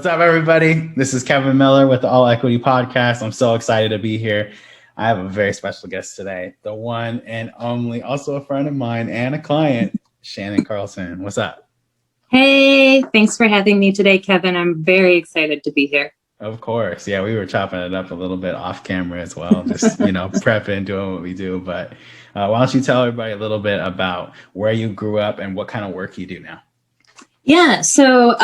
What's up, everybody? This is Kevin Miller with the All Equity Podcast. I'm so excited to be here. I have a very special guest today, the one and only, also a friend of mine and a client, Shannon Carleton. What's up? Hey, thanks for having me today, Kevin. I'm very excited to be here. Of course. Yeah, we were chopping it up a little bit off camera as well, just, prepping, doing what we do. But why don't you tell everybody a little bit about where you grew up and what kind of work you do now? Yeah, so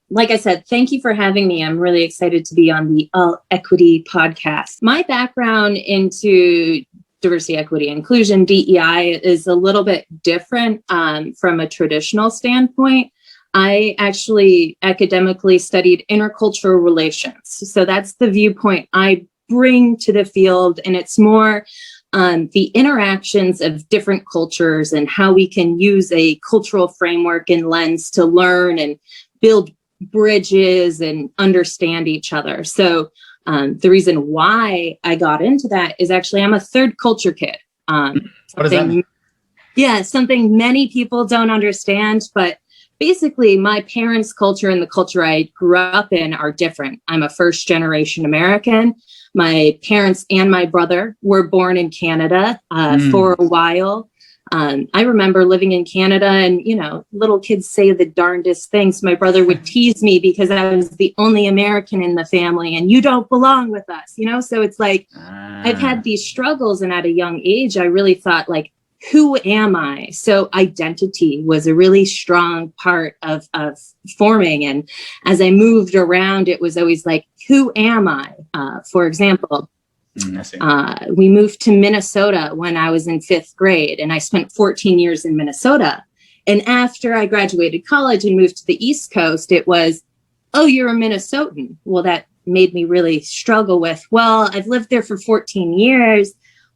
like I said, thank you for having me. I'm really excited to be on the All Equity Podcast. My background into diversity, equity, inclusion, DEI is a little bit different from a traditional standpoint. I actually academically studied intercultural relations. So that's the viewpoint I bring to the field. And it's more the interactions of different cultures and how we can use a cultural framework and lens to learn and build bridges and understand each other. So the reason why I got into that is actually I'm a third culture kid. What does that mean? Yeah, something many people don't understand, but basically my parents' culture and the culture I grew up in are different. I'm a first generation American. My parents and my brother were born in Canada for a while. I remember living in Canada and, little kids say the darndest things. My brother would tease me because I was the only American in the family and you don't belong with us, So it's like I've had these struggles, and at a young age, I really thought like, who am I? So identity was a really strong part of forming. And as I moved around, it was always like, who am I? For example, we moved to Minnesota when I was in 5th grade, and I spent 14 years in Minnesota. And after I graduated college and moved to the East Coast, it was, oh, you're a Minnesotan. Well, that made me really struggle with, well, I've lived there for 14 years.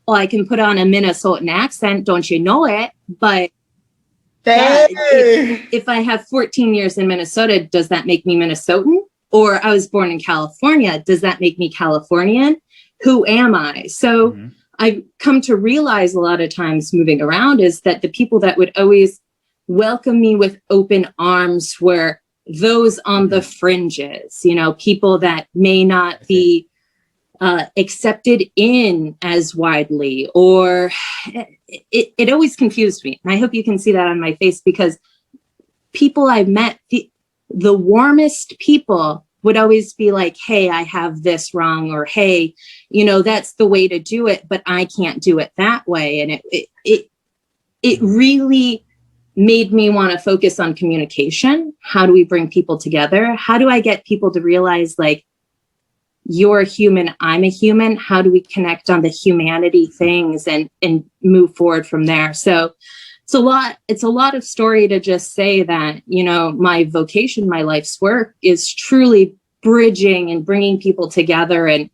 Well, I can put on a Minnesotan accent, don't you know it? But yeah, if I have 14 years in Minnesota, does that make me Minnesotan? Or I was born in California, does that make me Californian? Who am I? So I've come to realize a lot of times moving around is that the people that would always welcome me with open arms were those on the fringes, people that may not be accepted in as widely, or it always confused me. And I hope you can see that on my face, because people I've met, the warmest people would always be like, hey, I have this wrong, or hey, that's the way to do it, but I can't do it that way. And it really made me want to focus on communication. How do we bring people together? How do I get people to realize, like, you're a human, I'm a human. How do we connect on the humanity things and move forward from there? So it's a lot of story to just say that, my vocation, my life's work is truly bridging and bringing people together and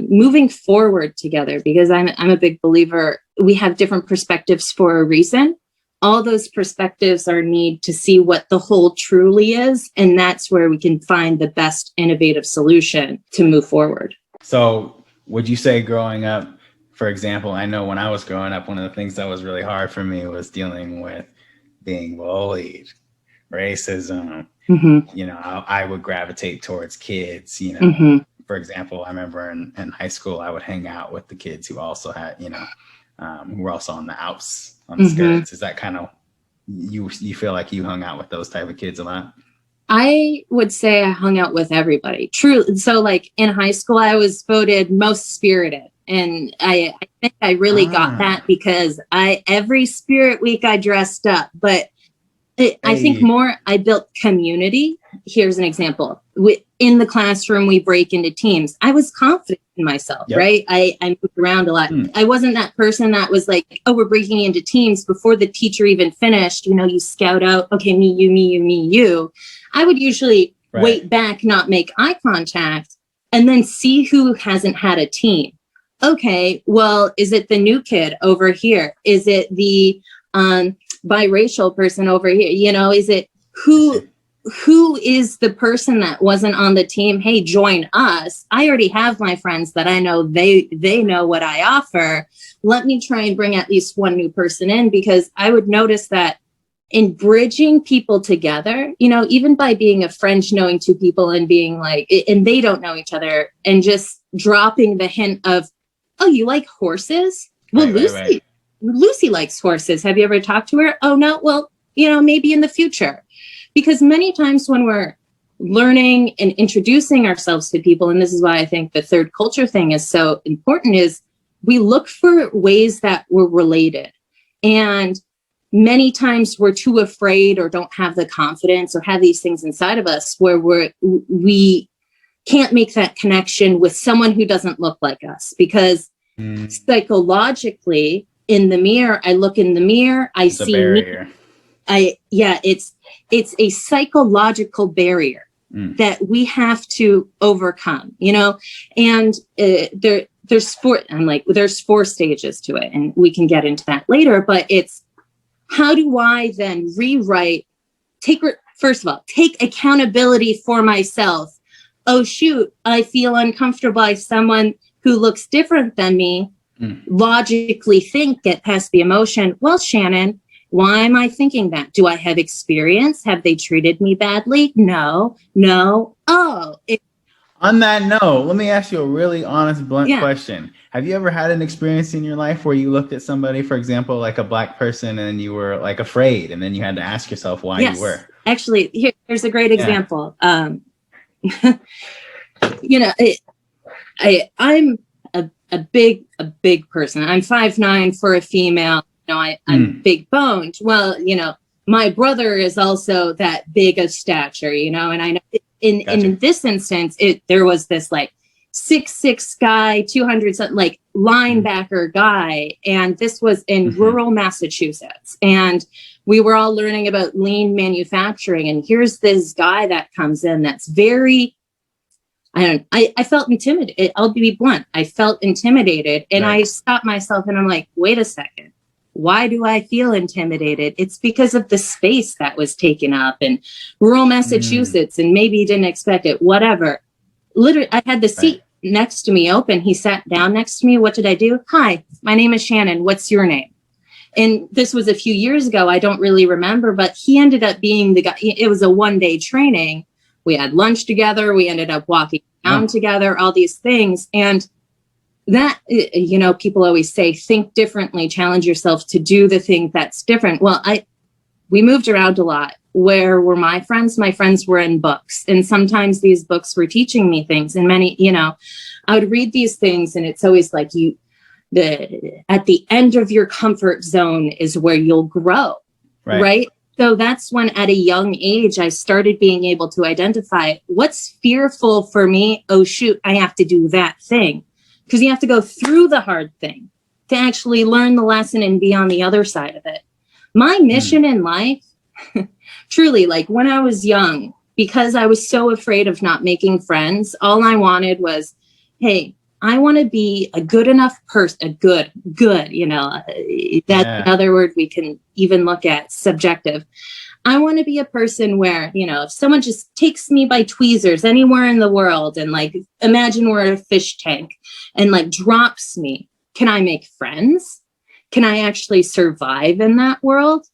moving forward together, because I'm a big believer. We have different perspectives for a reason. All those perspectives are need to see what the whole truly is. And that's where we can find the best innovative solution to move forward. So would you say growing up, for example, I know when I was growing up, one of the things that was really hard for me was dealing with being bullied, racism. I would gravitate towards kids, For example, I remember in high school, I would hang out with the kids who also had, who were also on the outs, on the skirts. Is that kind of, you feel like you hung out with those type of kids a lot? I would say I hung out with everybody. True. So like in high school, I was voted most spirited. And I think I really got that because every Spirit Week I dressed up, but I think more I built community. Here's an example. In the classroom, we break into teams. I was confident in myself, right? I moved around a lot. I wasn't that person that was like, oh, we're breaking into teams before the teacher even finished. You scout out, okay, me, you, me, you, me, you. I would usually wait back, not make eye contact, and then see who hasn't had a team. Okay, well, is it the new kid over here? Is it the biracial person over here? Is it who is the person that wasn't on the team? Hey, join us. I already have my friends that I know they know what I offer. Let me try and bring at least one new person in, because I would notice that in bridging people together, even by being a friend, knowing two people and being like, and they don't know each other, and just dropping the hint of, oh, you like horses? Well, Lucy likes horses. Have you ever talked to her? Oh, no. Well, maybe in the future. Because many times when we're learning and introducing ourselves to people, and this is why I think the third culture thing is so important, is we look for ways that we're related. And many times we're too afraid or don't have the confidence or have these things inside of us where we can't make that connection with someone who doesn't look like us, because psychologically in the mirror, I look in the mirror, I see barrier. It's a psychological barrier that we have to overcome, and there's four stages to it, and we can get into that later, but it's, how do I then rewrite, first of all, take accountability for myself. Oh, shoot, I feel uncomfortable by someone who looks different than me. Logically get past the emotion. Well, Shannon, why am I thinking that? Do I have experience? Have they treated me badly? No. Oh, on that note, let me ask you a really honest, blunt question. Have you ever had an experience in your life where you looked at somebody, for example, like a Black person, and you were like afraid, and then you had to ask yourself why you were? Actually, here's a great example. I'm a big person. I'm 5'9" for a female. I'm big boned. Well, my brother is also that big of stature, and I know in this instance, there was this like 6'6" guy, 200 something, like linebacker guy. And this was in rural Massachusetts. And we were all learning about lean manufacturing. And here's this guy that comes in that's very, I felt intimidated. I'll be blunt. I felt intimidated, and I stopped myself and I'm like, wait a second. Why do I feel intimidated? It's because of the space that was taken up in rural Massachusetts, and maybe he didn't expect it, whatever. Literally, I had the seat next to me open. He sat down next to me. What did I do? Hi, my name is Shannon. What's your name? And this was a few years ago. I don't really remember, but he ended up being the guy. It was a one-day training. We had lunch together. We ended up walking down together, all these things. And that, people always say, think differently, challenge yourself to do the thing that's different. Well, we moved around a lot. Where were my friends? My friends were in books. And sometimes these books were teaching me things. And many, I would read these things, and it's always like at the end of your comfort zone is where you'll grow. Right? So that's when at a young age, I started being able to identify what's fearful for me. Oh, shoot, I have to do that thing. Because you have to go through the hard thing to actually learn the lesson and be on the other side of it. My mission in life, truly, like when I was young, because I was so afraid of not making friends, all I wanted was, hey, I want to be a good enough person, good, that's another word we can even look at, subjective. I want to be a person where, if someone just takes me by tweezers anywhere in the world and like, imagine we're in a fish tank and like drops me, can I make friends? Can I actually survive in that world?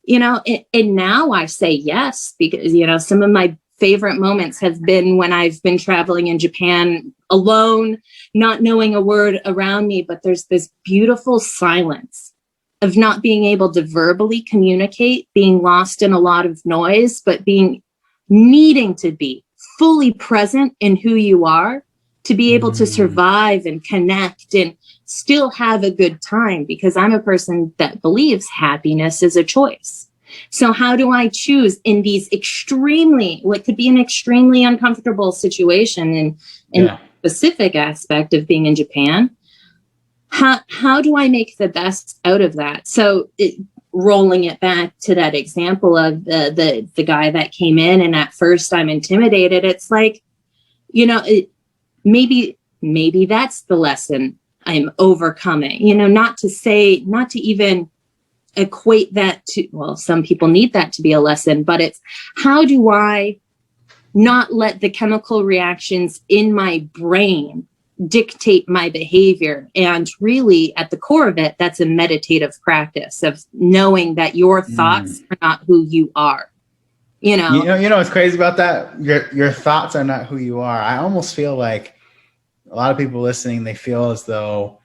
And now I say yes, because, some of my favorite moments have been when I've been traveling in Japan alone, not knowing a word around me, but there's this beautiful silence of not being able to verbally communicate, being lost in a lot of noise, but needing to be fully present in who you are to be able to survive and connect and still have a good time, because I'm a person that believes happiness is a choice. So how do I choose in these what could be an extremely uncomfortable situation in the specific aspect of being in Japan? How do I make the best out of that? So rolling it back to that example of the guy that came in, and at first I'm intimidated. It's like, maybe that's the lesson I'm overcoming, not to even equate that to, well, some people need that to be a lesson, but it's how do I not let the chemical reactions in my brain dictate my behavior. And really, at the core of it, that's a meditative practice of knowing that your thoughts are not who you are. You know what's crazy about that? Your thoughts are not who you are. I almost feel like a lot of people listening, they feel as though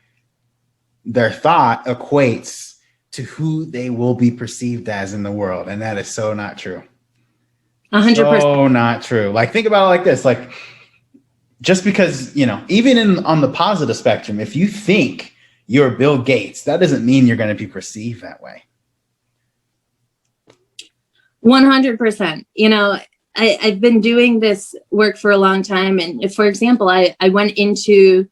their thought equates to who they will be perceived as in the world. And that is so not true. 100%. So not true. Like, think about it like this. Like, just because, even on the positive spectrum, if you think you're Bill Gates, that doesn't mean you're going to be perceived that way. 100%. I've been doing this work for a long time. And for example, I went into,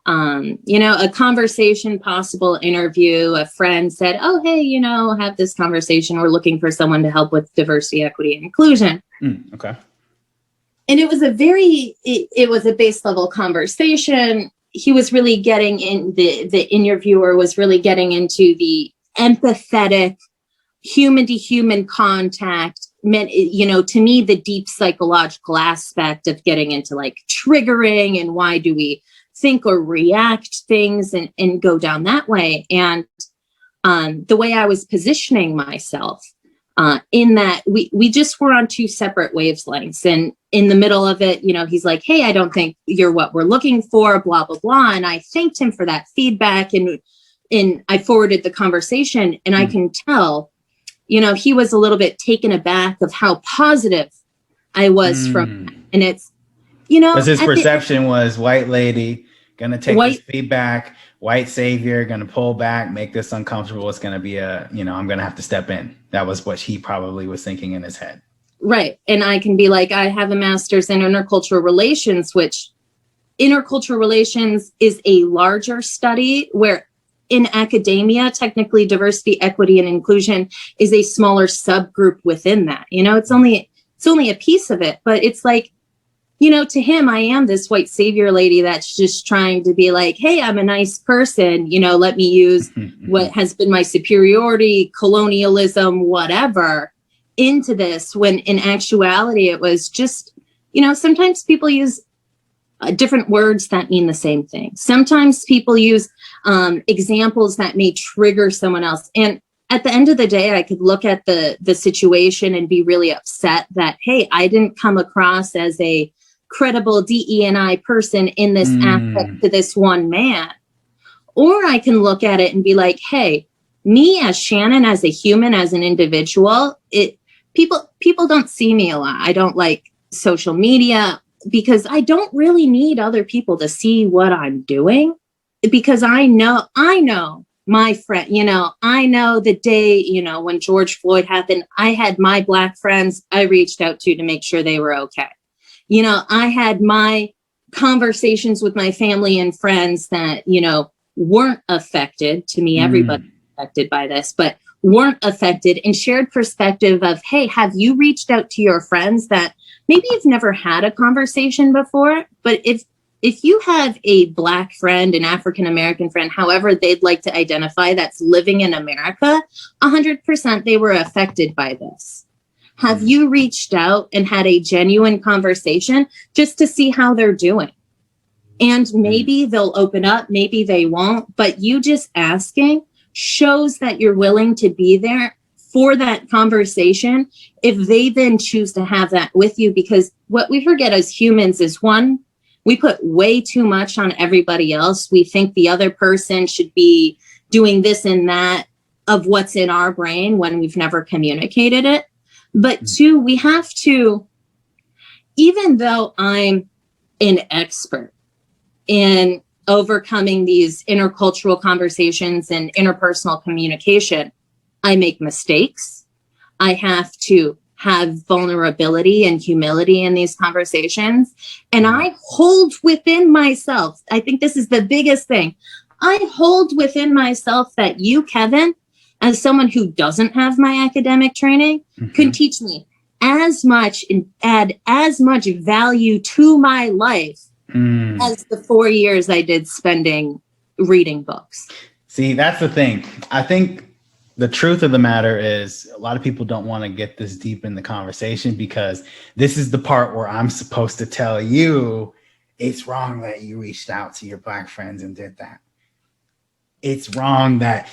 a conversation, possible interview. A friend said, oh, hey, have this conversation. We're looking for someone to help with diversity, equity, and inclusion. Okay. And it was it was a base level conversation. He was really getting in, the interviewer was really getting into the empathetic, human to human contact, meant, to me, the deep psychological aspect of getting into like triggering and why do we think or react things and go down that way. And the way I was positioning myself in that we just were on two separate wavelengths. And in the middle of it, he's like, hey, I don't think you're what we're looking for, blah, blah, blah. And I thanked him for that feedback. And I forwarded the conversation, and I can tell, he was a little bit taken aback of how positive I was from that. And it's, because his perception was white lady going to take this feedback, white savior going to pull back, make this uncomfortable. It's going to be I'm going to have to step in. That was what he probably was thinking in his head. Right. And I can be like, I have a master's in intercultural relations, which intercultural relations is a larger study where in academia, technically diversity, equity, and inclusion is a smaller subgroup within that. It's only a piece of it, but it's like, to him, I am this white savior lady that's just trying to be like, hey, I'm a nice person, let me use what has been my superiority, colonialism, whatever, into this, when in actuality, it was just, sometimes people use different words that mean the same thing. Sometimes people use examples that may trigger someone else. And at the end of the day, I could look at the situation and be really upset that, hey, I didn't come across as a credible DE&I person in this aspect to this one man. Or I can look at it and be like, hey, me as Shannon, as a human, as an individual, people don't see me a lot. I don't like social media because I don't really need other people to see what I'm doing, because I know my friend, I know the day, when George Floyd happened, I had my Black friends I reached out to make sure they were okay. I had my conversations with my family and friends that, weren't affected. To me, everybody affected by this, but weren't affected, and shared perspective of, hey, have you reached out to your friends that maybe you've never had a conversation before? But if you have a Black friend, an African-American friend, however they'd like to identify, that's living in America, 100% they were affected by this. Have you reached out and had a genuine conversation just to see how they're doing? And maybe they'll open up, maybe they won't, but you just asking shows that you're willing to be there for that conversation if they then choose to have that with you. Because what we forget as humans is, one, we put way too much on everybody else. We think the other person should be doing this and that of what's in our brain when we've never communicated it. But two, we have to, even though I'm an expert in overcoming these intercultural conversations and interpersonal communication, I make mistakes. I have to have vulnerability and humility in these conversations. And I hold within myself, I think this is the biggest thing, I hold within myself that you, Kevin, as someone who doesn't have my academic training, can teach me as much and add as much value to my life as the 4 years I did spending reading books. See, that's the thing. I think the truth of the matter is a lot of people don't want to get this deep in the conversation, because this is the part where I'm supposed to tell you it's wrong that you reached out to your Black friends and did that. It's wrong that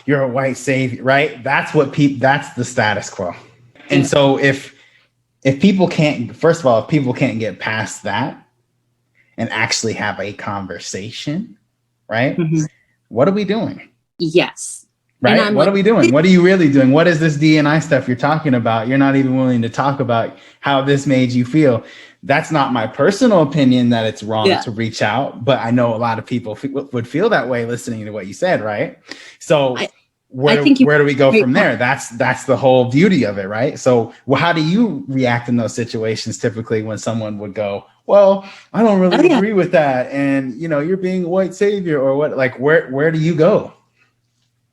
you're a white savior, right? That's what that's the status quo. And so if people can't, first of all, if people can't get past that and actually have a conversation, right? Mm-hmm. What are we doing? Yes. Right? What are we doing? What are you really doing? What is this D&I stuff you're talking about? You're not even willing to talk about how this made you feel. That's not my personal opinion that it's wrong to reach out, but I know a lot of people would feel that way listening to what you said, right? So where do we go from there? That's the whole beauty of it, right? So how do you react in those situations typically when someone would go, well, I don't really agree with that, and you're being a white savior or what? Like where do you go?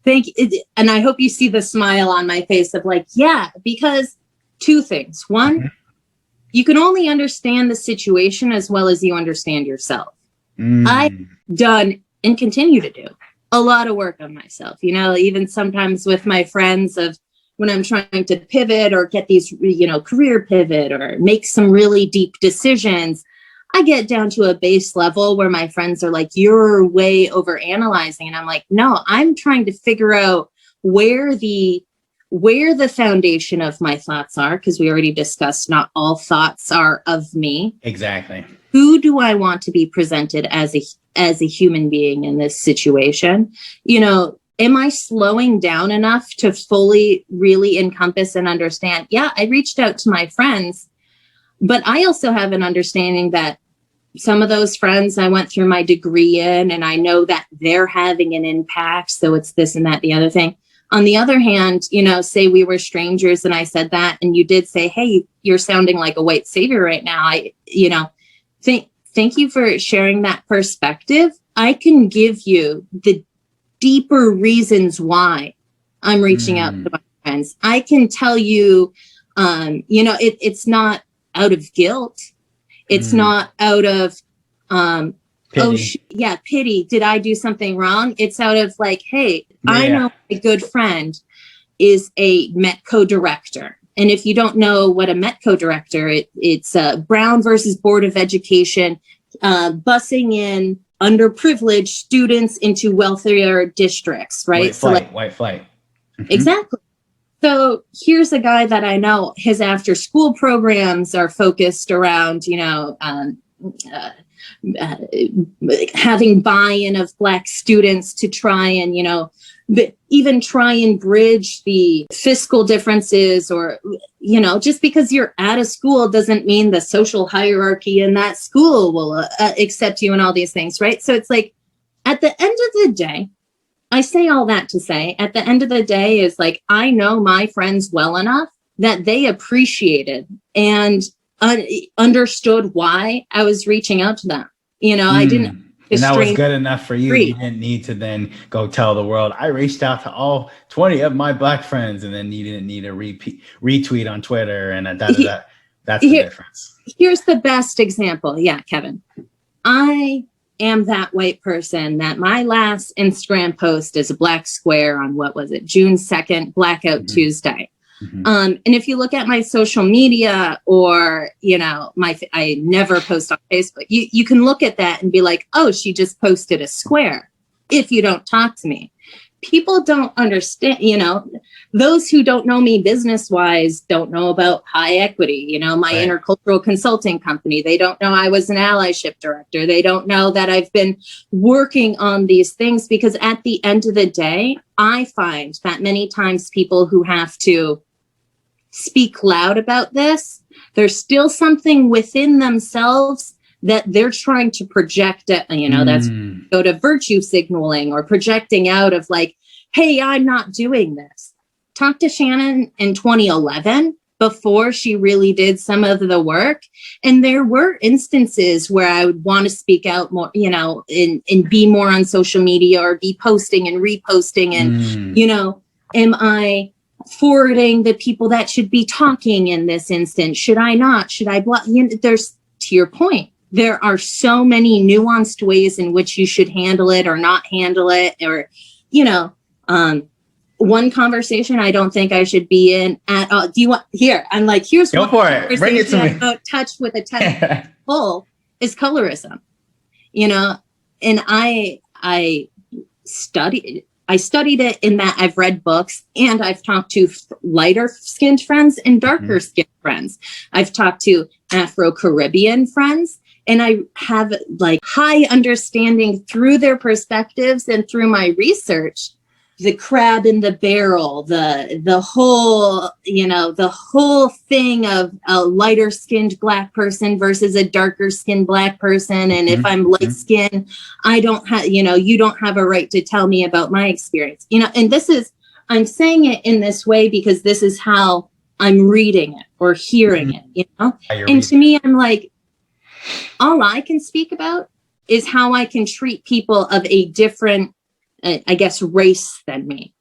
And I hope you see the smile on my face of like, yeah, because two things. One, mm-hmm. you can only understand the situation as well as you understand yourself. I've done and continue to do a lot of work on myself, even sometimes with my friends of when I'm trying to pivot or get these, career pivot or make some really deep decisions. I get down to a base level where my friends are like, you're way over analyzing. And I'm like, no, I'm trying to figure out where the foundation of my thoughts are. Cause we already discussed not all thoughts are of me. Exactly. Who do I want to be presented as a human being in this situation? Am I slowing down enough to fully really encompass and understand? Yeah, I reached out to my friends. But I also have an understanding that some of those friends I went through my degree in, and I know that they're having an impact. So it's this and that, the other thing. On the other hand, say we were strangers and I said that, and you did say, hey, you're sounding like a white savior right now. Thank you for sharing that perspective. I can give you the deeper reasons why I'm reaching out to my friends. I can tell you, it's not out of guilt. It's not out of, pity. Pity. Did I do something wrong? It's out of like, hey, I know a good friend is a Metco director. And if you don't know what a Metco director, it's Brown versus Board of Education, busing in underprivileged students into wealthier districts, right? White flight. Mm-hmm. Exactly. So here's a guy that I know, his after school programs are focused around, having buy-in of Black students to try and, even try and bridge the fiscal differences or, just because you're at a school doesn't mean the social hierarchy in that school will accept you and all these things, right? So it's like, at the end of the day, I say all that to say, at the end of the day is like, I know my friends well enough that they appreciated and understood why I was reaching out to them. I didn't. And that was good enough for you. You didn't need to then go tell the world, I reached out to all 20 of my Black friends, and then you didn't need a retweet on Twitter and that's the difference. Here's the best example. Yeah, Kevin. I am that white person that my last Instagram post is a black square on June 2nd, Blackout Tuesday. Mm-hmm. And if you look at my social media or, I never post on Facebook, you can look at that and be like, oh, she just posted a square. If you don't talk to me, people don't understand, those who don't know me business wise don't know about high equity, my intercultural consulting company. They don't know I was an allyship director. They don't know that I've been working on these things, because at the end of the day, I find that many times people who have to speak loud about this, there's still something within themselves that they're trying to project at, that's go to virtue signaling or projecting out of like, hey, I'm not doing this. Talk to Shannon in 2011 before she really did some of the work. And there were instances where I would want to speak out more, and be more on social media or be posting and reposting. And, am I forwarding the people that should be talking in this instance? Should I not? Should I block? There's, to your point, there are so many nuanced ways in which you should handle it or not handle it, or, one conversation I don't think I should be in at all. Do you want here? I'm like, here's go for it. Bring it to me. About touch with a 10 full is colorism, and I studied it in that I've read books and I've talked to lighter skinned friends and darker skinned friends. I've talked to Afro-Caribbean friends, and I have like high understanding through their perspectives and through my research. The crab in the barrel, the whole thing of a lighter skinned Black person versus a darker skinned Black person. And if I'm light skinned, I don't have, you don't have a right to tell me about my experience, and I'm saying it in this way because this is how I'm reading it or hearing it, and to me, I'm like, all I can speak about is how I can treat people of a different, I guess, race than me.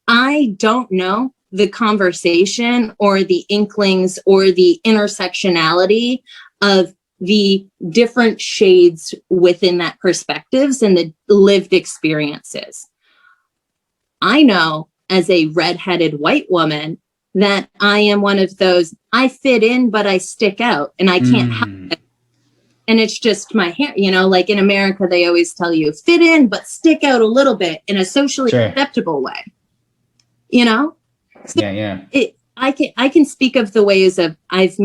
I don't know the conversation or the inklings or the intersectionality of the different shades within that perspectives and the lived experiences. I know as a redheaded white woman that I am one of those, I fit in, but I stick out and I can't help it. And it's just my hair, like in America, they always tell you fit in, but stick out a little bit in a socially acceptable way, So yeah. I can speak of the ways of I've been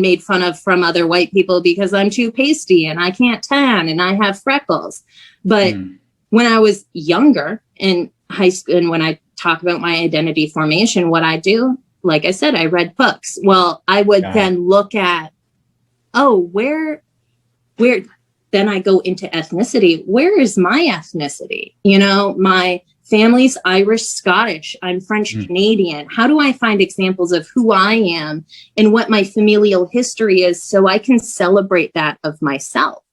made fun of from other white people because I'm too pasty and I can't tan and I have freckles. But when I was younger in high school, and when I talk about my identity formation, what I do, like I said, I read books. Well, I would then look at, where then I go into ethnicity. Where is my ethnicity? My family's Irish, Scottish. I'm French Canadian. How do I find examples of who I am and what my familial history is so I can celebrate that of myself?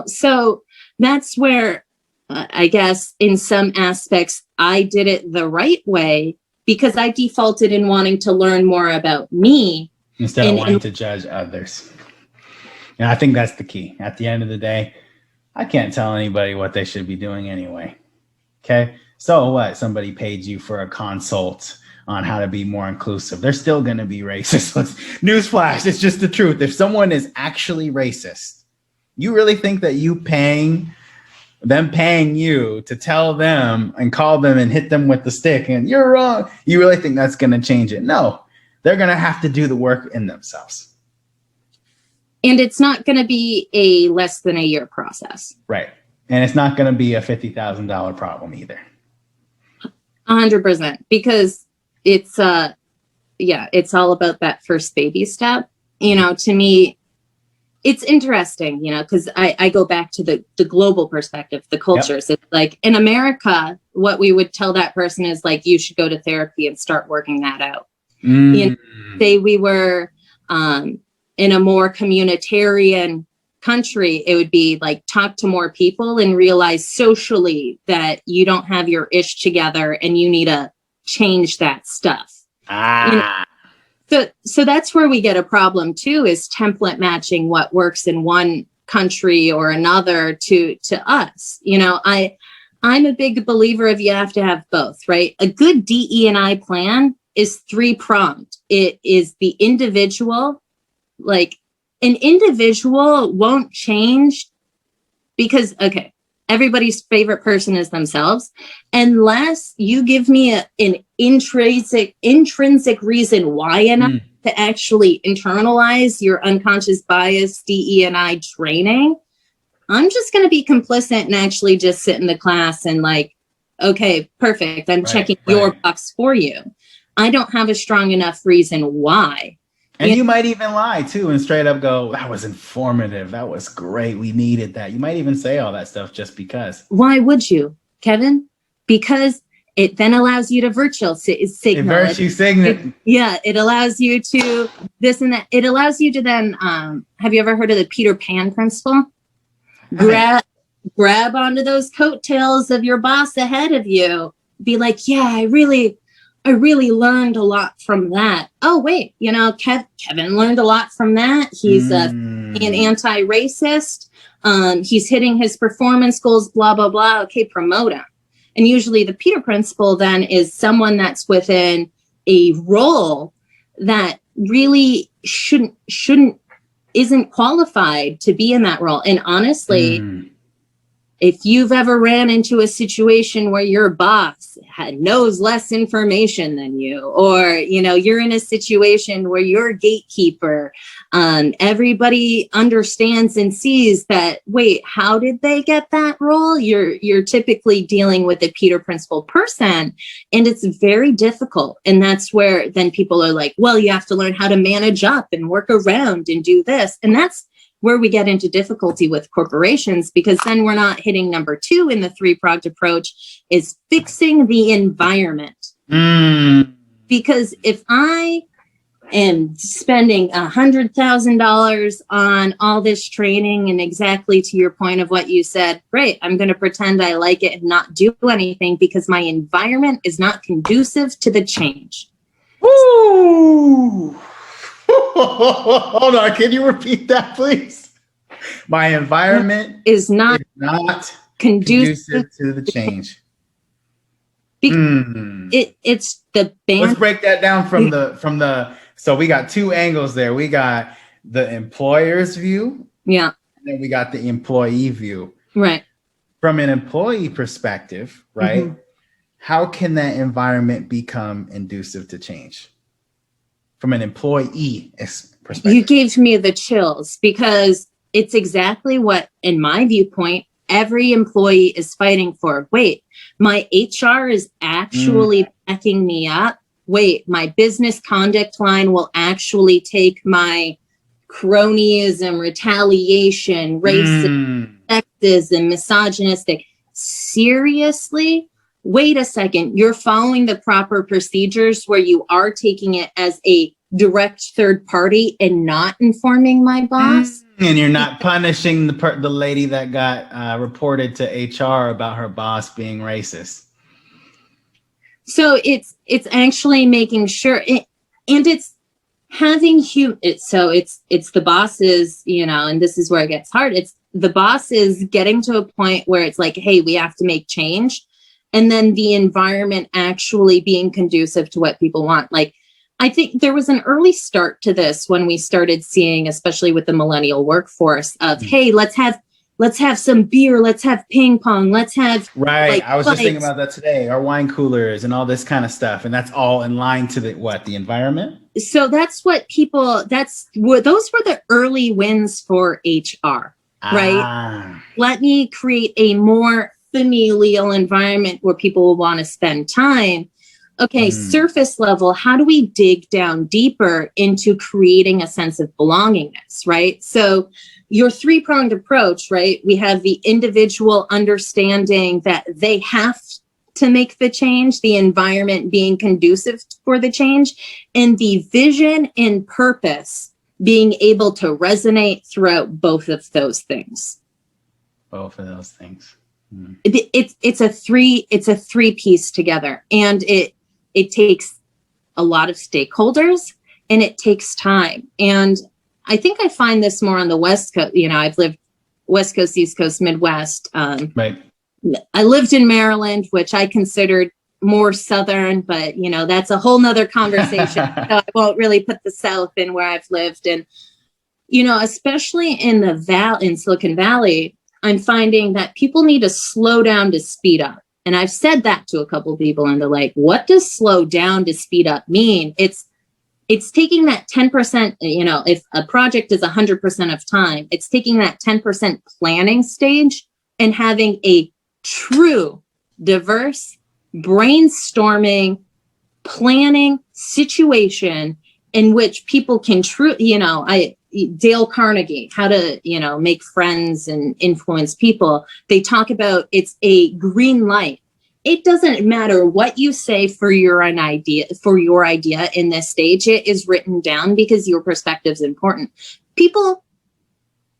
So that's where I guess in some aspects I did it the right way because I defaulted in wanting to learn more about me instead of wanting to judge others. And I think that's the key. At the end of the day, I can't tell anybody what they should be doing anyway. Okay. So what? Somebody paid you for a consult on how to be more inclusive. They're still going to be racist. Newsflash. It's just the truth. If someone is actually racist, you really think that paying you to tell them and call them and hit them with the stick and you're wrong, you really think that's going to change it? No, they're going to have to do the work in themselves. And it's not going to be a less than a year process. Right. And it's not going to be a $50,000 problem either. 100%. Because it's all about that first baby step. To me, it's interesting, because I go back to the global perspective, the cultures. Yep. It's like in America, what we would tell that person is like, you should go to therapy and start working that out. Say we were in a more communitarian country, it would be like talk to more people and realize socially that you don't have your ish together and you need to change that stuff. So that's where we get a problem too, is template matching what works in one country or another to us. I'm a big believer of you have to have both, right? A good DE&I plan is 3-pronged. It is the individual, like an individual won't change because, everybody's favorite person is themselves, unless you give me an intrinsic reason why enough to actually internalize your unconscious bias DE&I training. I'm just going to be complicit and actually just sit in the class and like, okay, perfect. I'm checking your box for you. I don't have a strong enough reason why. And you might even lie too and straight up go, that was informative. That was great. We needed that. You might even say all that stuff just because. Why would you, Kevin? Because it then allows you to virtual signal. Virtue signal. It allows you to this and that. It allows you to then, have you ever heard of the Peter Pan principle? Grab onto those coattails of your boss ahead of you. Be like, yeah, I really learned a lot from that. Oh, wait, Kevin learned a lot from that. He's an anti-racist. He's hitting his performance goals, blah, blah, blah. Okay, promote him. And usually the Peter principle then is someone that's within a role that really shouldn't isn't qualified to be in that role. And honestly, if you've ever ran into a situation where your boss knows less information than you, or, you know, you're in a situation where you're a gatekeeper, everybody understands and sees that, wait, how did they get that role? You're typically dealing with a Peter Principle person, and it's very difficult. And that's where then people are like, well, you have to learn how to manage up and work around and do this. And that's where we get into difficulty with corporations, because then we're not hitting number 2 in the 3-pronged approach, is fixing the environment. Because if I am spending $100,000 on all this training, and exactly to your point of what you said, great, I'm going to pretend I like it and not do anything because my environment is not conducive to the change. Ooh. Hold on, can you repeat that, please? My environment is not conducive to the change. It's the band. Let's break that down from the. So we got 2 angles there. We got the employer's view, and then we got the employee view. Right. From an employee perspective, right? How can that environment become conducive to change? From an employee perspective. You gave me the chills, because it's exactly what, in my viewpoint, every employee is fighting for. Wait, my HR is actually backing me up. Wait, my business conduct line will actually take my cronyism, retaliation, racism, sexism, misogynistic. Seriously? Wait a second, you're following the proper procedures where you are taking it as a direct third party and not informing my boss? And you're not punishing the lady that got reported to HR about her boss being racist. So it's actually making sure, and it's having so it's the bosses, you know, and this is where it gets hard. It's the bosses getting to a point where it's like, hey, we have to make change. And then the environment actually being conducive to what people want. Like, I think there was an early start to this when we started seeing, especially with the millennial workforce, of, hey, let's have some beer, let's have ping pong, let's have I was just thinking about that today, our wine coolers and all this kind of stuff. And that's all in line to the environment. So that's what those were the early wins for HR, right? Let me create a more familial environment where people will want to spend time. Okay, surface level, how do we dig down deeper into creating a sense of belongingness, right? So your 3-pronged approach, right? We have the individual understanding that they have to make the change, the environment being conducive for the change, and the vision and purpose being able to resonate throughout both of those things. Both of those things. It's a 3-piece together, and it takes a lot of stakeholders, and it takes time. And I think I find this more on the West Coast. You know, I've lived West Coast, East Coast, Midwest. Right. I lived in Maryland, which I considered more Southern, but you know, that's a whole nother conversation. So I won't really put the South in where I've lived. And, you know, especially in in Silicon Valley, I'm finding that people need to slow down to speed up. And I've said that to a couple of people, and they're like, what does slow down to speed up mean? It's taking that 10%, you know, if a project is 100% of time, it's taking that 10% planning stage and having a true, diverse, brainstorming, planning situation in which people can Dale Carnegie, how to, you know, make friends and influence people. They talk about it's a green light. It doesn't matter what you say for your idea in this stage. It is written down because your perspective is important. People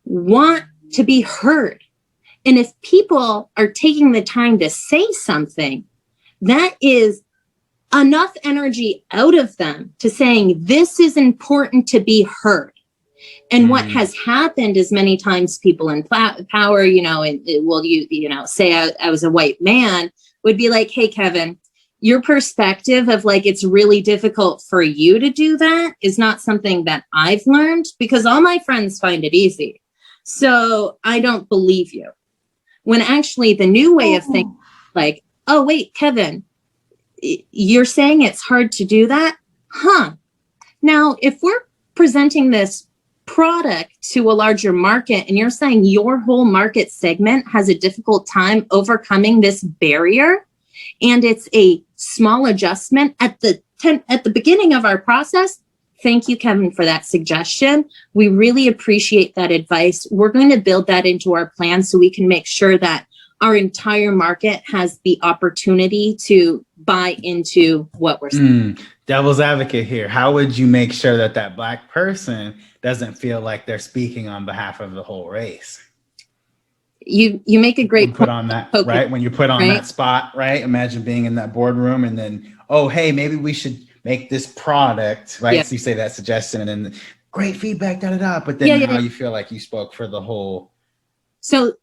want to be heard. And if people are taking the time to say something, that is enough energy out of them to saying, this is important to be heard. And what has happened is many times people in power, you know, say I was a white man, would be like, hey, Kevin, your perspective of like, it's really difficult for you to do that is not something that I've learned, because all my friends find it easy. So I don't believe you. When actually the new way of thinking, like, oh, wait, Kevin, you're saying it's hard to do that? Huh. Now, if we're presenting this product to a larger market and you're saying your whole market segment has a difficult time overcoming this barrier, and it's a small adjustment at the beginning of our process, thank you, Kevin, for that suggestion. We really appreciate that advice. We're going to build that into our plan so we can make sure that our entire market has the opportunity to buy into what we're saying. Devil's advocate here. How would you make sure that that Black person doesn't feel like they're speaking on behalf of the whole race? You make a great put on that, right? When you put on that spot, right? Imagine being in that boardroom and then, oh, hey, maybe we should make this product, right? Yeah. So you say that suggestion and then great feedback, but then now you feel like you spoke for the whole. So,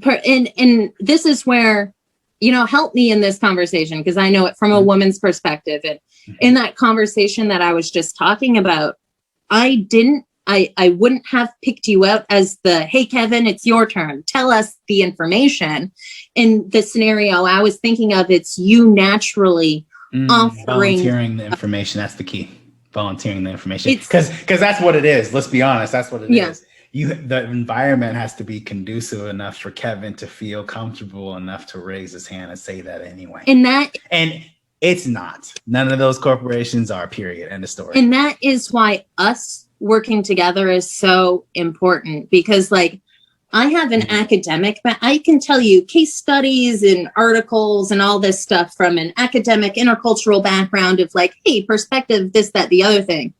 and this is where, help me in this conversation, because I know it from a woman's perspective. And in that conversation that I was just talking about, I wouldn't have picked you out as the, hey, Kevin, it's your turn. Tell us the information. In the scenario I was thinking of, it's you naturally offering. Volunteering the information. That's the key. Volunteering the information. Because that's what it is. Let's be honest. That's what it is. The environment has to be conducive enough for Kevin to feel comfortable enough to raise his hand and say that anyway. And it's not. None of those corporations are, period. End of story. And that is why us working together is so important, because like I have an academic, but I can tell you case studies and articles and all this stuff from an academic intercultural background of like, hey, perspective, this, that, the other thing.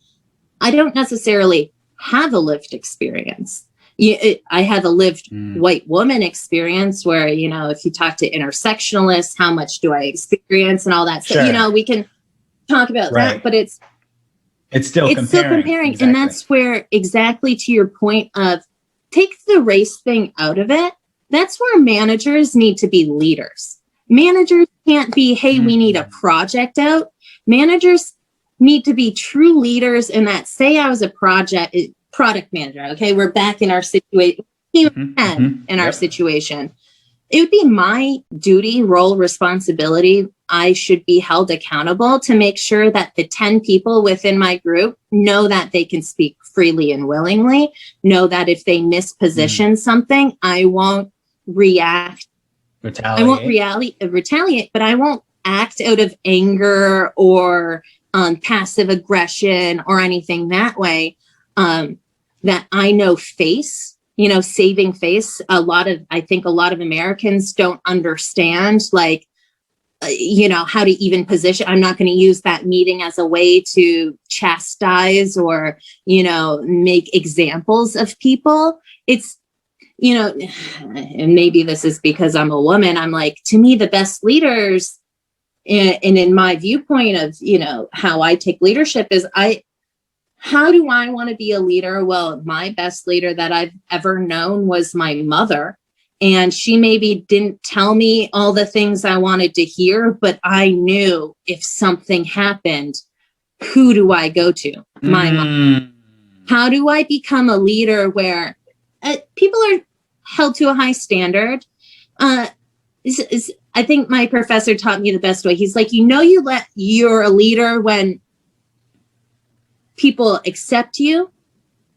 I don't necessarily have a lived experience. I have a lived white woman experience where, if you talk to intersectionalists, how much do I experience and all that stuff, we can talk about that, but it's still comparing. Exactly. And that's where, exactly to your point of take the race thing out of it. That's where managers need to be leaders. Managers can't be, hey, we need a project out. Managers need to be true leaders in that. Say I was a product manager. Okay. We're back in our situation, our situation. It would be my duty, role, responsibility. I should be held accountable to make sure that the 10 people within my group know that they can speak freely and willingly, know that if they misposition something, I won't react. Retaliate. I won't retaliate, but I won't act out of anger or passive aggression or anything that way. That I know saving face. I think a lot of Americans don't understand, like, how to even position. I'm not going to use that meeting as a way to chastise or, make examples of people. It's, and maybe this is because I'm a woman. I'm like, to me, the best leaders, and in my viewpoint of, how I take leadership is how do I want to be a leader? Well, my best leader that I've ever known was my mother. And she maybe didn't tell me all the things I wanted to hear, but I knew if something happened, who do I go to? My mom. How do I become a leader where people are held to a high standard? I think my professor taught me the best way. He's like, you're a leader when people accept you,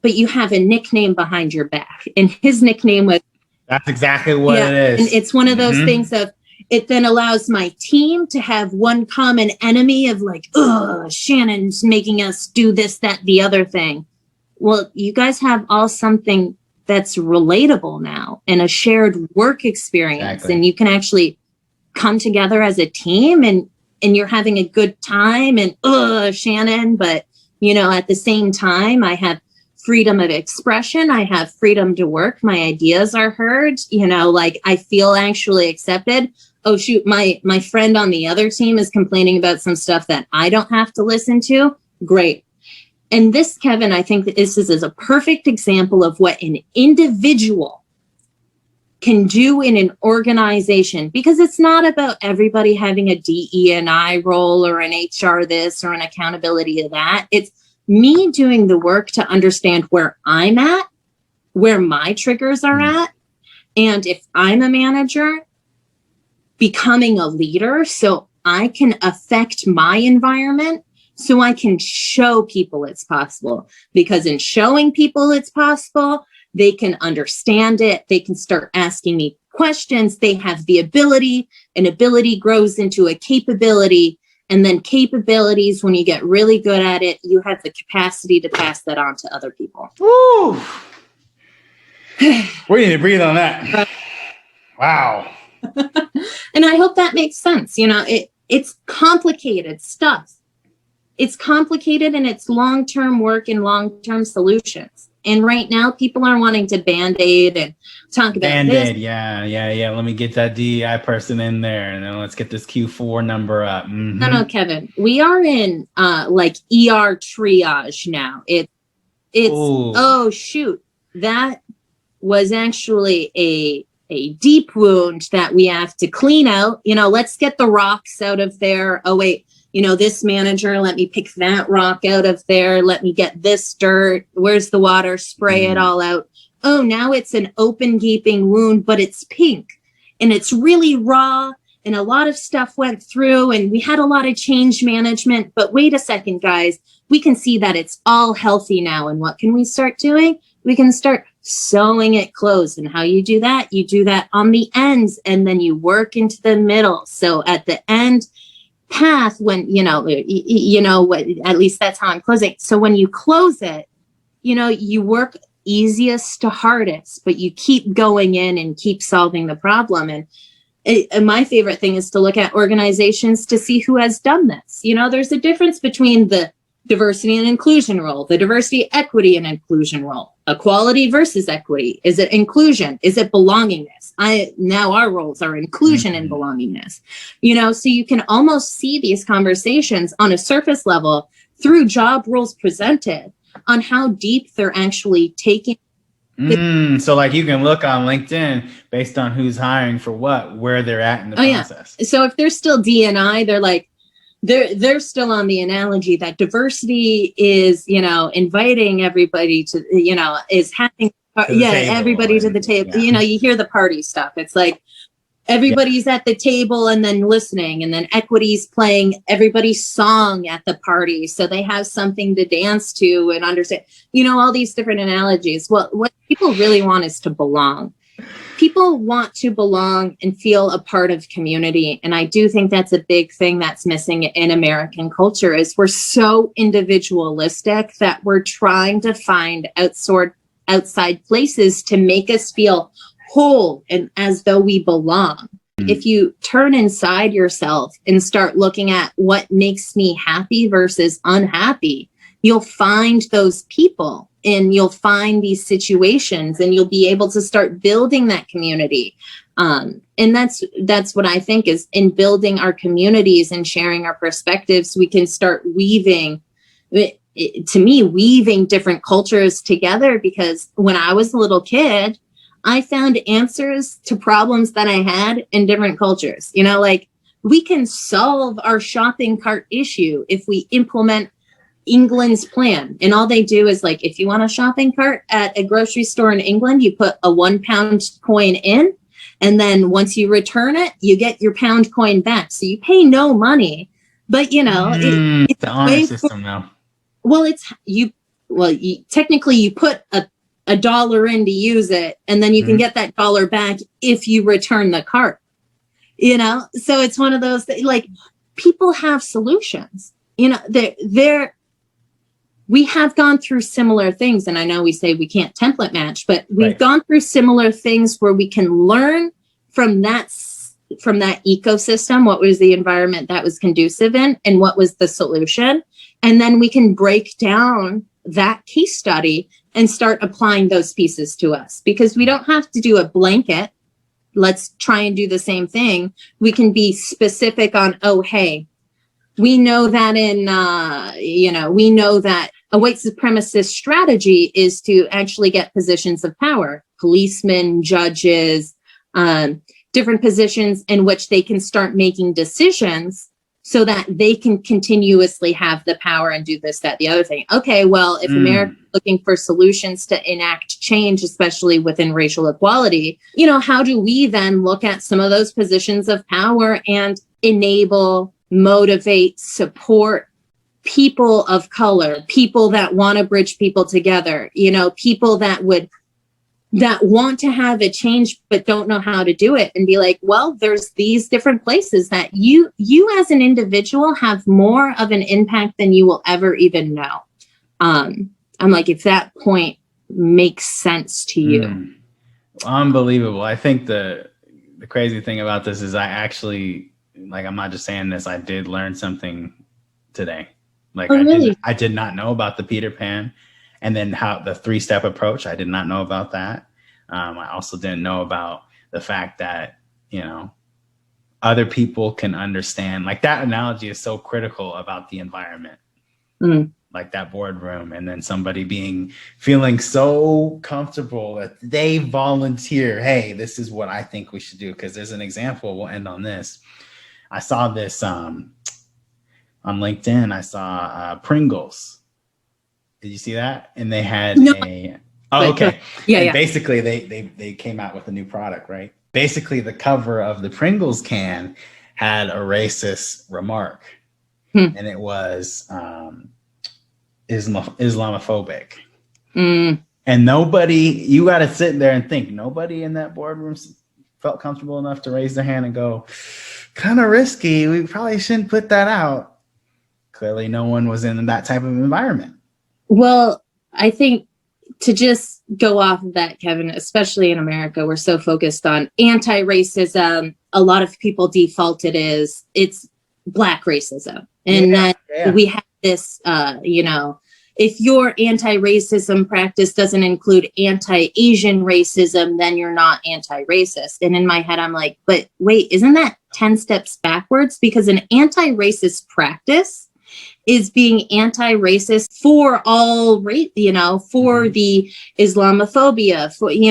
but you have a nickname behind your back. And his nickname was. That's exactly what it is. And it's one of those things of, it then allows my team to have one common enemy of like, oh, Shannon's making us do this, that, the other thing. Well, you guys have all something that's relatable now and a shared work experience. Exactly. And you can actually come together as a team and you're having a good time and, Shannon, but at the same time, I have freedom of expression. I have freedom to work. My ideas are heard. I feel actually accepted. Oh, shoot, my friend on the other team is complaining about some stuff that I don't have to listen to. Great. And this, Kevin, I think that this is a perfect example of what an individual can do in an organization, because it's not about everybody having a DE&I role or an HR this or an accountability of that. It's me doing the work to understand where I'm at, where my triggers are at. And if I'm a manager, becoming a leader so I can affect my environment, so I can show people it's possible. Because in showing people it's possible, they can understand it. They can start asking me questions. They have the ability, and ability grows into a capability. And then capabilities, when you get really good at it, you have the capacity to pass that on to other people. Woo! We need to breathe on that. Wow. And I hope that makes sense. You know, it's complicated stuff. It's complicated, and it's long-term work and long-term solutions. And right now, people are wanting to Band-Aid and talk about Band-Aid, this. yeah. Let me get that DEI person in there, and then let's get this Q4 number up. Mm-hmm. No, Kevin, we are in like ER triage now. It's Ooh. Oh shoot, that was actually a deep wound that we have to clean out. You know, let's get the rocks out of there. Oh wait, you know, this manager, let me pick that rock out of there. Let me get this dirt. Where's the water? Spray it all out. Oh, now it's an open gaping wound, but it's pink and it's really raw, and a lot of stuff went through, and we had a lot of change management. But wait a second, guys, we can see that it's all healthy now. And what can we start doing? We can start sewing it closed. And how you do that? You do that on the ends, and then you work into the middle. So at the end path, when, you know what, at least that's how I'm closing. So when you close it, you know, you work easiest to hardest, but you keep going in and keep solving the problem. And my favorite thing is to look at organizations to see who has done this. You know, there's a difference between the diversity and inclusion role, the diversity, equity, and inclusion role, equality versus equity. Is it inclusion? Is it belongingness? Now our roles are inclusion and belongingness. You know, so you can almost see these conversations on a surface level through job roles presented on how deep they're actually taking. So like you can look on LinkedIn based on who's hiring for what, where they're at in the process. Yeah. So if they're still D&I, they're like, they're still on the analogy that diversity is, you know, inviting everybody to, you know, is having, everybody to the table. Yeah. You know, you hear the party stuff. It's like everybody's at the table and then listening, and then equity's playing everybody's song at the party, so they have something to dance to and understand, you know, all these different analogies. Well, what people really want is to belong. People want to belong and feel a part of community. And I do think that's a big thing that's missing in American culture, is we're so individualistic that we're trying to find outside places to make us feel whole and as though we belong. If you turn inside yourself and start looking at what makes me happy versus unhappy, you'll find those people and you'll find these situations, and you'll be able to start building that community. And that's what I think is, in building our communities and sharing our perspectives, we can start weaving different cultures together. Because when I was a little kid, I found answers to problems that I had in different cultures. You know, like, we can solve our shopping cart issue if we implement England's plan. And all they do is, like, if you want a shopping cart at a grocery store in England, you put a £1 coin in, and then once you return it, you get your pound coin back. So you pay no money, but you know, it's the honor system now. Well, technically you put a dollar in to use it, and then you can get that dollar back if you return the cart, you know? So it's one of those that, like, people have solutions, you know, we have gone through similar things. And I know we say we can't template match, but we've gone through similar things where we can learn from that ecosystem. What was the environment that was conducive in, and what was the solution? And then we can break down that case study and start applying those pieces to us, because we don't have to do a blanket. Let's try and do the same thing. We can be specific on, oh, hey, we know that we know that a white supremacist strategy is to actually get positions of power, policemen, judges, different positions in which they can start making decisions so that they can continuously have the power and do this, that, the other thing. Okay, well, if America is looking for solutions to enact change, especially within racial equality, how do we then look at some of those positions of power and enable, motivate, support people of color, people that want to bridge people together, people that want to have a change but don't know how to do it, and be like, well, there's these different places that you as an individual have more of an impact than you will ever even know. I'm like, if that point makes sense to you. Unbelievable. I think the crazy thing about this is I actually, like, I'm not just saying this, I did learn something today. Like, really? I did not know about the Peter Pan. And then how the 3-step approach, I did not know about that. I also didn't know about the fact that, other people can understand. Like, that analogy is so critical about the environment, like that boardroom, and then somebody feeling so comfortable that they volunteer. Hey, this is what I think we should do. Because there's an example. We'll end on this. I saw this on LinkedIn. I saw Pringles. Did you see that? And they had okay. Yeah. Basically, they came out with a new product, right? Basically, the cover of the Pringles can had a racist remark, and it was Islamophobic. And you got to sit there and think, nobody in that boardroom felt comfortable enough to raise their hand and go, kind of risky. We probably shouldn't put that out. Clearly, no one was in that type of environment. Well, I think to just go off of that, Kevin, especially in America, we're so focused on anti-racism. A lot of people default it's Black racism. And we have this, if your anti-racism practice doesn't include anti-Asian racism, then you're not anti-racist. And in my head, I'm like, but wait, isn't that 10 steps backwards? Because an anti-racist practice is being anti-racist for all race, for the Islamophobia, for, the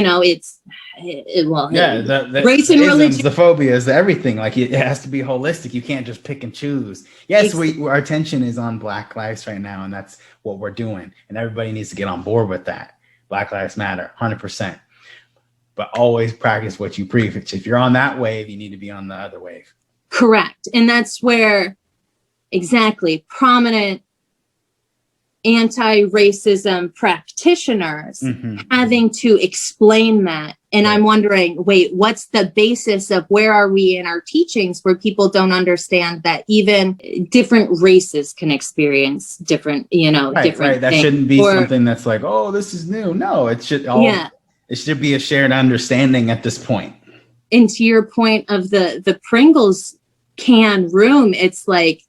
race and religion, the phobias, the everything. Like, it has to be holistic. You can't just pick and choose. Yes, our attention is on Black lives right now, and that's what we're doing. And everybody needs to get on board with that. Black Lives Matter, 100%. But always practice what you preach. If you're on that wave, you need to be on the other wave. Correct. And that's where exactly prominent anti-racism practitioners having to explain that. And I'm wondering, wait, what's the basis of where are we in our teachings where people don't understand that even different races can experience different, different Right. That things. shouldn't be something that's like, oh, this is new. No, it should it should be a shared understanding at this point. And to your point of the Pringles can room, it's like,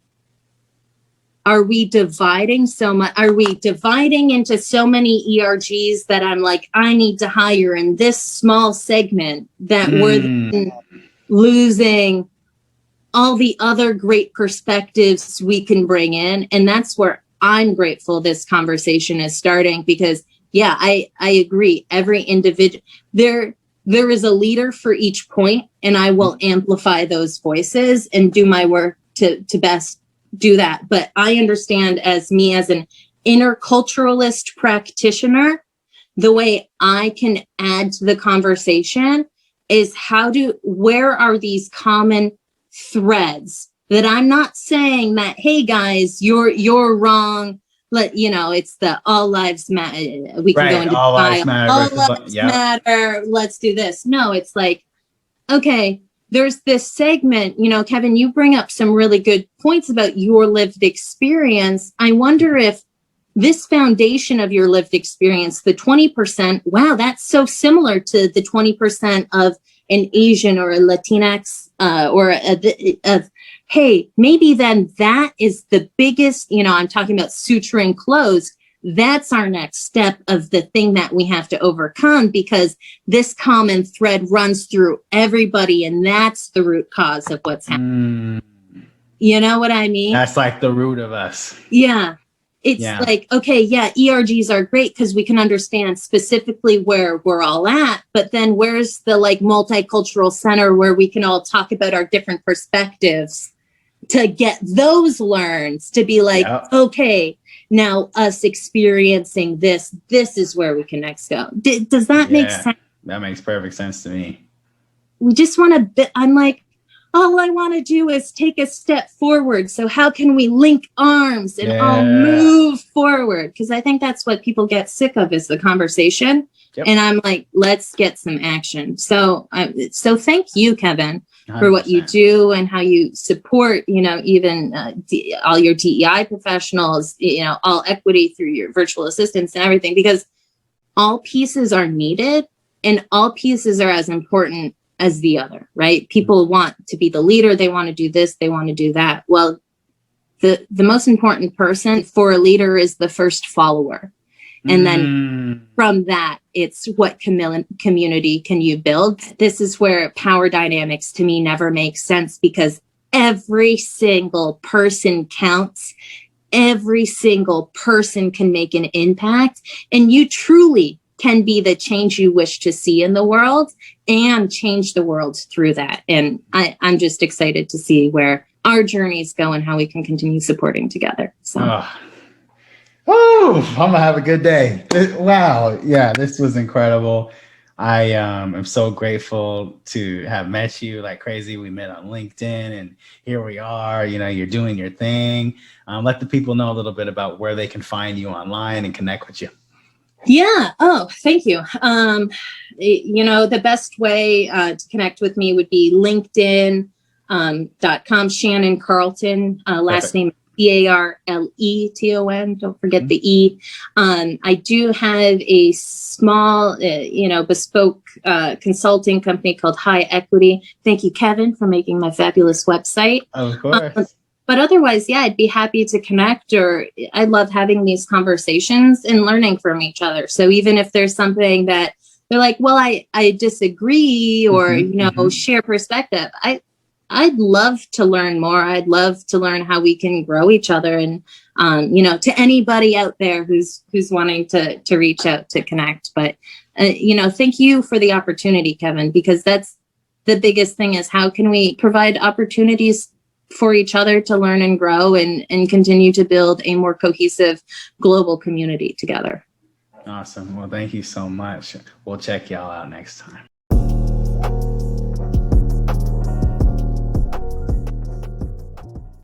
are we dividing so much? Are we dividing into so many ERGs that I'm like, I need to hire in this small segment that we're losing all the other great perspectives we can bring in? And that's where I'm grateful this conversation is starting, because I agree. Every individual, there is a leader for each point, and I will amplify those voices and do my work to best do that. But I understand, as an interculturalist practitioner, the way I can add to the conversation is where are these common threads that I'm not saying that, hey guys, you're wrong. It's the all lives matter. We can go into all lives matter. All lives matter. Let's do this. No, it's like, okay, there's this segment, Kevin, you bring up some really good points about your lived experience. I wonder if this foundation of your lived experience, the 20%, wow, that's so similar to the 20% of an Asian or a Latinx hey, maybe then that is the biggest, I'm talking about suturing clothes. That's our next step of the thing that we have to overcome, because this common thread runs through everybody, and that's the root cause of what's happening. You know what I mean? That's like the root of us. Yeah. It's Yeah. like, okay, yeah, ERGs are great because we can understand specifically where we're all at, but then where's the like multicultural center where we can all talk about our different perspectives to get those learns to be like, Yep. okay, now us experiencing this is where we can next go. Does that make sense? That makes perfect sense to me. We just want to, I'm like, all I want to do is take a step forward. So how can we link arms and all move forward? Because I think that's what people get sick of is the conversation. Yep. And I'm like, let's get some action. So thank you, Kevin, 100%. For what you do and how you support, you know, even all your DEI professionals, you know, all equity through your virtual assistants and everything, because all pieces are needed and all pieces are as important as the other, right? People want to be the leader. They want to do this. They want to do that. Well, the most important person for a leader is the first follower. And then from that, it's what community can you build? This is where power dynamics to me never makes sense because every single person counts. Every single person can make an impact. And you truly can be the change you wish to see in the world and change the world through that. And I'm just excited to see where our journeys go and how we can continue supporting together. So. I'm gonna have a good day. Wow. Yeah, this was incredible. I am so grateful to have met you like crazy. We met on LinkedIn and here we are, you know, you're doing your thing. Let the people know a little bit about where they can find you online and connect with you. Yeah. Oh, thank you. You know, the best way to connect with me would be LinkedIn.com, Shannon Carleton, last name Carleton. Don't forget the E. I do have a small, you know, bespoke consulting company called High Equity. Thank you, Kevin, for making my fabulous website. Of course. But otherwise, yeah, I'd be happy to connect, or I love having these conversations and learning from each other. So even if there's something that they're like, well, I disagree, or, you know, share perspective, I'd love to learn more. I'd love to learn how we can grow each other. And, you know, to anybody out there who's wanting to reach out to connect. But, you know, thank you for the opportunity, Kevin, because that's the biggest thing is how can we provide opportunities for each other to learn and grow and continue to build a more cohesive global community together. Awesome. Well, thank you so much. We'll check y'all out next time.